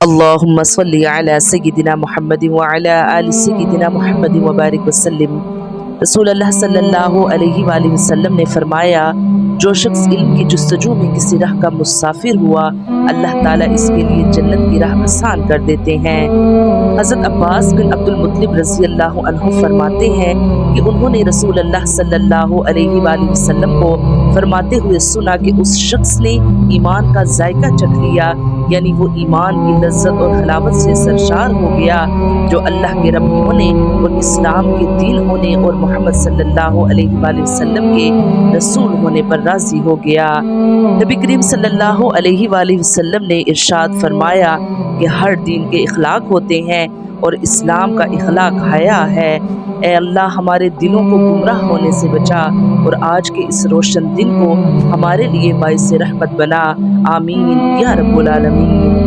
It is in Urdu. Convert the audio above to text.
اللہم صلی علی سیدنا محمد وعلی آل سیدنا محمد وبارک وسلم۔ رسول اللہ صلی اللہ علیہ وآلہ وسلم نے فرمایا، جو شخص علم کی جستجو میں کسی راہ کا مسافر ہوا، اللہ تعالیٰ اس کے لیے جنت کی راہ آسان کر دیتے ہیں۔ حضرت عباس بن عبد المطلب رضی اللہ عنہ فرماتے ہیں کہ انہوں نے رسول اللہ صلی اللہ علیہ وآلہ وسلم کو فرماتے ہوئے سنا کہ اس شخص نے ایمان کا ذائقہ چکھ لیا، یعنی وہ ایمان کی لذت اور حلاوت سے سرشار ہو گیا، جو اللہ کے رب ہونے اور اسلام کے دین ہونے اور محمد صلی اللہ علیہ وآلہ وسلم کے رسول ہونے پر راضی ہو گیا۔ نبی کریم صلی اللہ علیہ وآلہ وسلم نے ارشاد فرمایا کہ ہر دین کے اخلاق ہوتے ہیں اور اسلام کا اخلاق حیا ہے۔ اے اللہ، ہمارے دلوں کو گمراہ ہونے سے بچا اور آج کے اس روشن دن کو ہمارے لیے باعث رحمت بنا۔ آمین یا رب العالمین۔